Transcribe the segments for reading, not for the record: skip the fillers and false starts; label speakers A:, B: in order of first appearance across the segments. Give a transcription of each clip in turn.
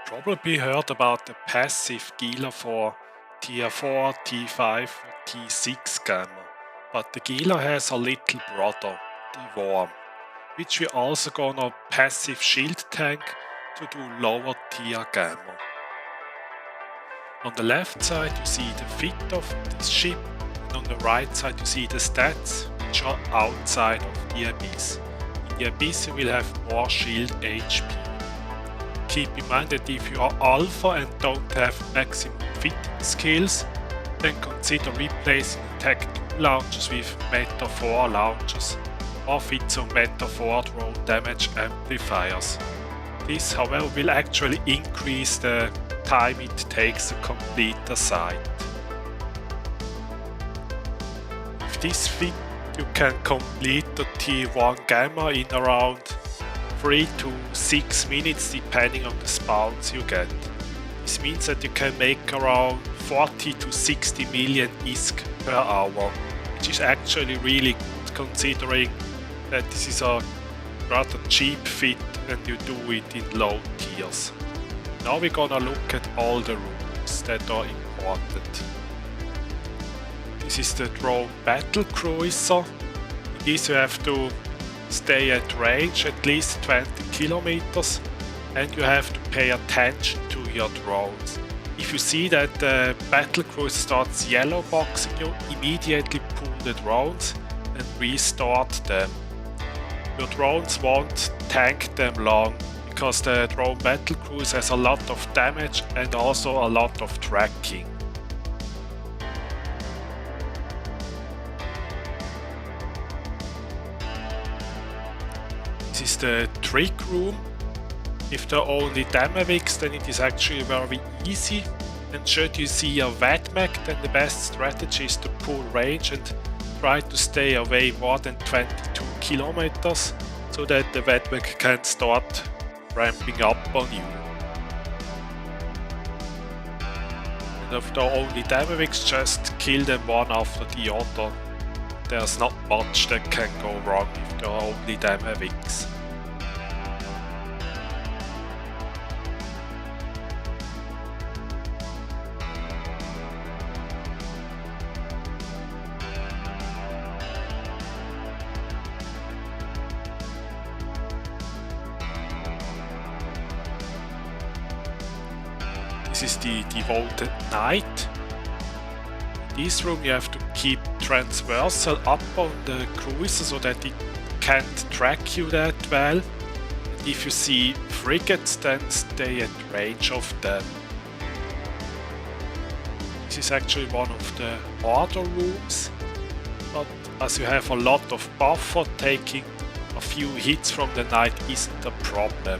A: Probably heard about the passive Gila for Tier 4, T5 or T6 Gamma, but the Gila has a little brother, the Worm, which we also gonna passive shield tank to do lower tier Gamma. On the left side you see the fit of the ship, and on the right side you see the stats, which are outside of the Abyss. In the Abyss you will have more shield HP. Keep in mind that if you are alpha and don't have maximum fitting skills, then consider replacing Tech 2 launchers with Meta 4 launchers or fit some Meta 4 drone damage amplifiers. This, however, will actually increase the time it takes to complete the site. With this fit you can complete the T1 Gamma in around 3 to 6 minutes depending on the spawns you get. This means that you can make around 40 to 60 million ISK per hour, which is actually really good considering that this is a rather cheap fit and you do it in low tiers. Now we're gonna look at all the rooms that are important. This is the drone Battlecruiser. In this you have to stay at range at least 20 kilometers and you have to pay attention to your drones. If you see that the Battlecruiser starts yellow boxing you, immediately pull the drones and restart them. Your drones won't tank them long because the drone Battlecruiser has a lot of damage and also a lot of tracking. This is the trick room. If there are only Damaviks, then it is actually very easy, and should you see a Vedmak, then the best strategy is to pull range and try to stay away more than 22 kilometers so that the Vedmak can start ramping up on you. And if there are only Damaviks, just kill them one after the other. There's not much that can go wrong if there are only Damaviks. This is the Devoted Knight. In this room you have to keep transversal up on the cruiser so that it can't track you that well. And if you see frigates, then stay at range of them. This is actually one of the harder rooms, but as you have a lot of buffer, taking a few hits from the knight isn't a problem.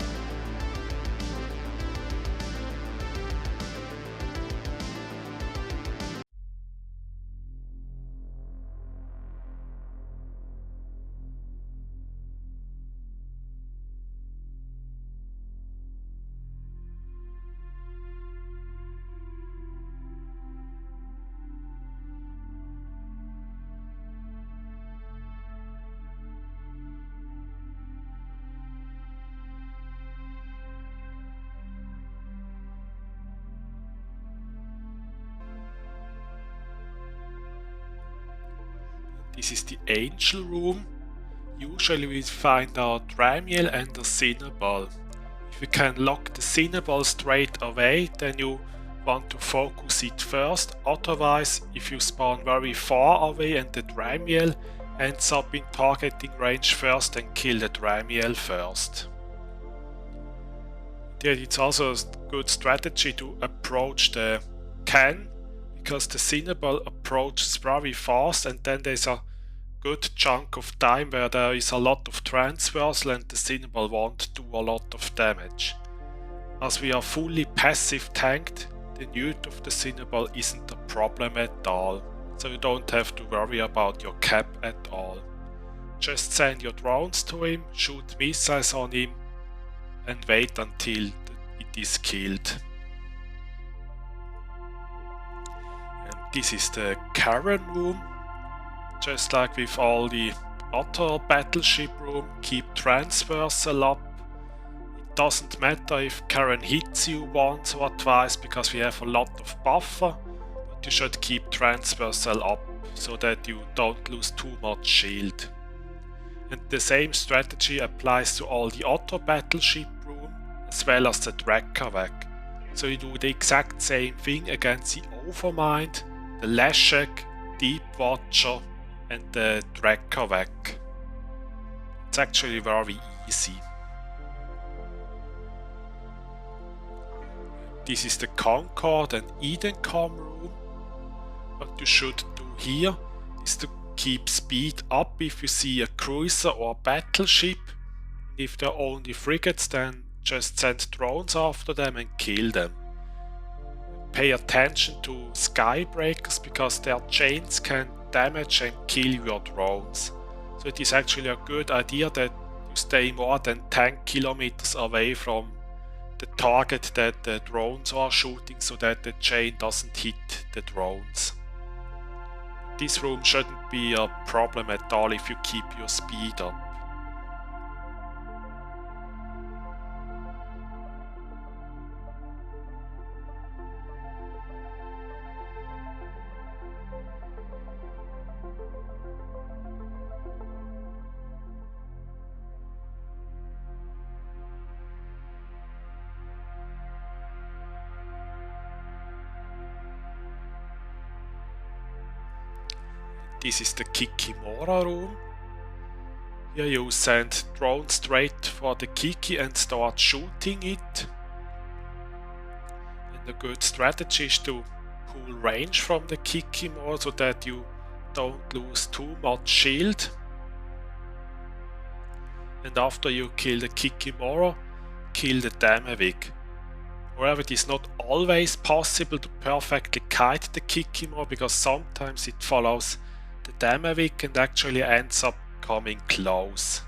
A: This is the Angel room. Usually we find our Dramiel and a Cinnaball. If you can lock the Cinnaball straight away, then you want to focus it first. Otherwise, if you spawn very far away and the Dramiel ends up in targeting range first, then kill the Dramiel first. Then it's also a good strategy to approach the can, because the Cinnaball approaches very fast and then there's a good chunk of time where there is a lot of transversal and the Cinnaball won't do a lot of damage. As we are fully passive tanked, the newt of the Cinnaball isn't a problem at all, so you don't have to worry about your cap at all. Just send your drones to him, shoot missiles on him and wait until it is killed. This is the Karen room. Just like with all the other battleship room, keep transversal up. Doesn't matter if Karen hits you once or twice because we have a lot of buffer, but you should keep transversal up so that you don't lose too much shield. And the same strategy applies to all the other battleship room as well as the Triglavians. So you do the exact same thing against the Overmind, the Leshek, Deep Watcher and the Triglavians. It's actually very easy. This is the CONCORD and Edencom room. What you should do here is to keep speed up if you see a cruiser or battleship. If they're only frigates, then just send drones after them and kill them. Pay attention to skybreakers because their chains can damage and kill your drones. So it is actually a good idea that you stay more than 10 kilometers away from the target that the drones are shooting so that the chain doesn't hit the drones. This room shouldn't be a problem at all if you keep your speed up. This is the Kikimora room. Here you send drones straight for the Kiki and start shooting it. And a good strategy is to pull range from the Kikimora so that you don't lose too much shield. And after you kill the Kikimora, kill the Damavik. However, it is not always possible to perfectly kite the Kikimora because sometimes it follows the Damavik and actually ends up coming close.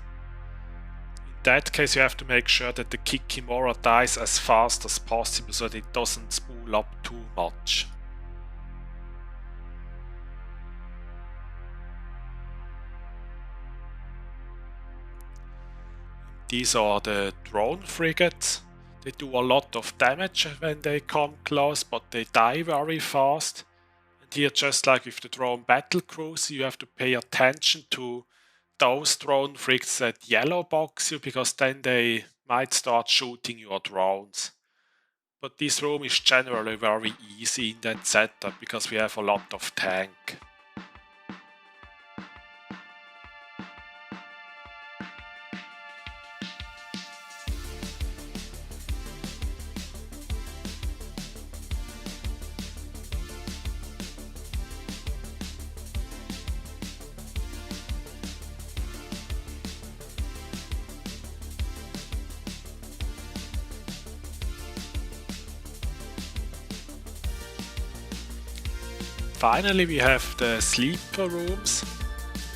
A: In that case you have to make sure that the Kikimora dies as fast as possible so that it doesn't spool up too much. These are the drone frigates. They do a lot of damage when they come close, but they die very fast. Here, just like with the drone Battlecruiser, you have to pay attention to those drone frigates that yellow box you because then they might start shooting your drones. But this room is generally very easy in that setup because we have a lot of tank. Finally, we have the sleeper rooms.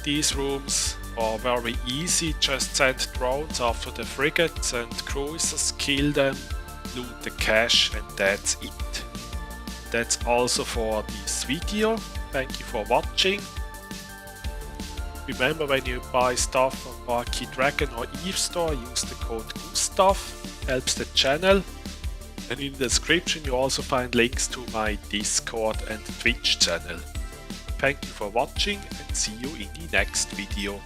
A: These rooms are very easy, just send drones after the frigates and cruisers, kill them, loot the cache, and that's it. That's also for this video. Thank you for watching. Remember, when you buy stuff on Marquee Dragon or Eve Store, use the code GUSTAV, helps the channel. And in the description you also find links to my Discord and Twitch channel. Thank you for watching and see you in the next video.